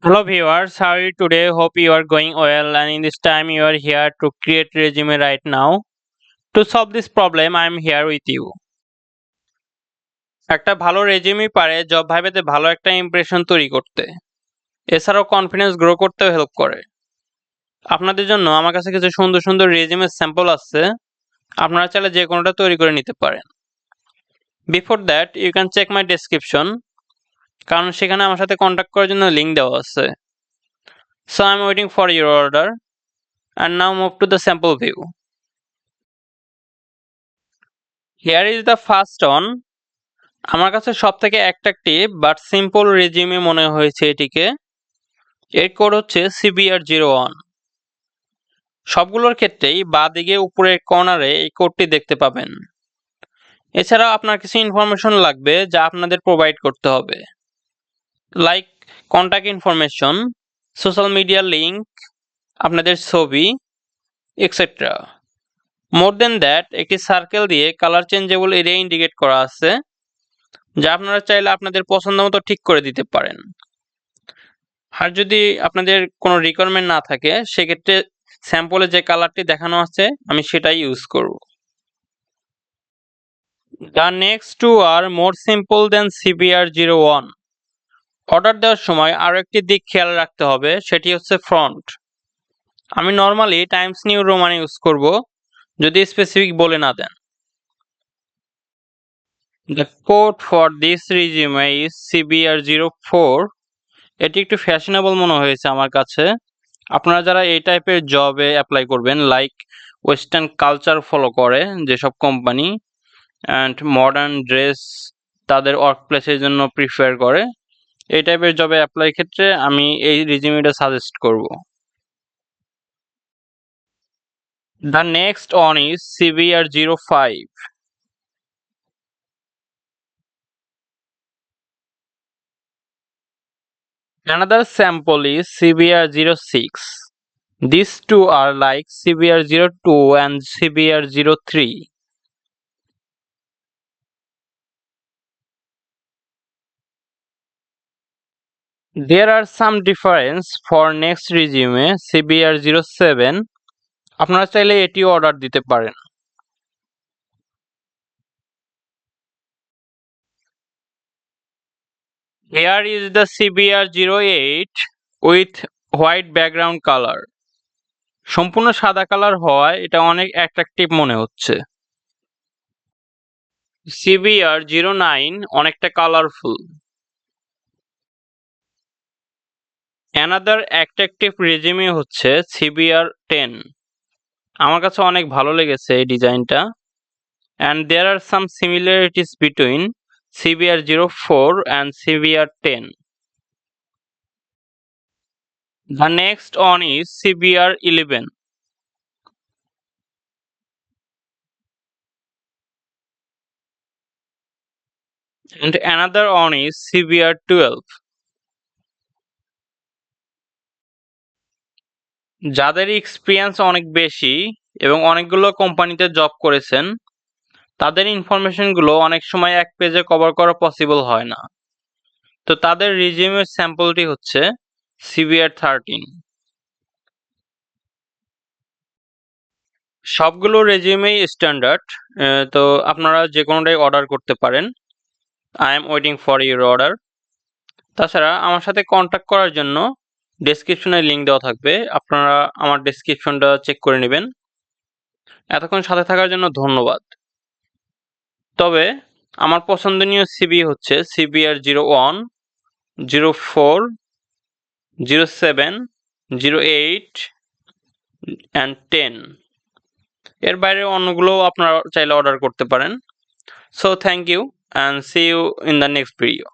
Hello viewers, how are you today? Hope you are going well and in this time you are here to create resume right now. To solve this problem, I am here with you. একটা ভালো resume পারে job ভাইবেতে ভালো একটা impression তৈরি করতে। এছাড়াও confidence grow করতেও help করে। আপনাদের জন্য আমার কাছে কিছু সুন্দর সুন্দর রেজিউমের স্যাম্পল আছে। আপনারা চাইলে যে কোনোটা তৈরি করে নিতে পারেন। Before that you can check my description, কারণ সেখানে আমার সাথে কন্ট্যাক্ট করার জন্য লিঙ্ক দেওয়া আছে। So I am waiting for your order and now move to the sample view. Here is the first one. আমার কাছে সবথেকে অ্যাট্রাকটিভ বাট সিম্পল রেজিউমে মনে হয়েছে এটিকে। এর কোড হচ্ছে CBR01। সবগুলোর ক্ষেত্রেই বাঁদিকে উপরের কর্নারে এই কোডটি দেখতে পাবেন। এছাড়াও আপনার কিছু ইনফরমেশন লাগবে যা আপনাদের প্রোভাইড করতে হবে, like contact information, social media link, আপনাদের ছবি, এক্সেট্রা। মোর দেন দ্যাট একটি সার্কেল দিয়ে কালার চেঞ্জেবল এরিয়া ইন্ডিকেট করা আছে, যা আপনারা চাইলে আপনাদের পছন্দ মতো ঠিক করে দিতে পারেন। আর যদি আপনাদের কোনো রিকোয়ারমেন্ট না থাকে সেক্ষেত্রে স্যাম্পলে যে কালারটি দেখানো আছে আমি সেটাই ইউজ করব। The next two are more simple than CBR01. Order দেওয়ার সময় আরও একটি দিক খেয়াল রাখতে হবে, সেটি হচ্ছে ফন্ট। আমি normally Times new Roman use করব যদি স্পেসিফিক বলে না দেন। The code for this resume is CBR04. এটি একটু ফ্যাশনেবল মনে হয়েছে আমার কাছে। আপনারা যারা এই টাইপের জবে অ্যাপ্লাই করবেন, লাইক ওয়েস্টার্ন কালচার ফলো করে যেসব কোম্পানি অ্যান্ড মডার্ন ড্রেস তাদের ওয়ার্ক প্লেসের জন্য প্রিফার করে, এই টাইপের জবে অ্যাপ্লাই ক্ষেত্রে আমি এই রেজিউমেটা সাজেস্ট করব। The next one is CBR05. Another sample is CBR06. These two are like CBR02 and CBR03. There are some difference for next resume CBR07. আপনারা চাইলে এটিও অর্ডার দিতে পারেন। Here is the CBR08 with white background color. সম্পূর্ণ সাদা colour হওয়ায় এটা অনেক অ্যাট্রাকটিভ মনে হচ্ছে। CBR09 অনেকটা কালারফুল। Another attractive resume হচ্ছে CBR10. আমার কাছে অনেক ভালো লেগেছে এই ডিজাইনটা। And there are some similarities between CBR04 and CBR10. The next one is CBR11. And another one is CBR12. যাদের এক্সপিরিয়েন্স অনেক বেশি এবং অনেকগুলো কোম্পানিতে জব করেছেন, তাদের ইনফরমেশনগুলো অনেক সময় এক পেজে কভার করা পসিবল হয় না। তো তাদের রিজিউমের স্যাম্পলটি হচ্ছে CBR13। সবগুলো রেজিউমেই স্ট্যান্ডার্ড, তো আপনারা যে কোনোটাই অর্ডার করতে পারেন। I am waiting for your order. তাছাড়া আমার সাথে কন্ট্যাক্ট করার জন্য ডেসক্রিপশনে লিঙ্ক দেওয়া থাকবে, আপনারা আমার ডেসক্রিপশনটা চেক করে নেবেন। এতক্ষণ সাথে থাকার জন্য ধন্যবাদ। তবে আমার পছন্দনীয় সিবি হচ্ছে CBR01, 04, 07, 08 and 10। এর বাইরে অন্যগুলো আপনারা চাইলে অর্ডার করতে পারেন। So thank you and see you in the next video.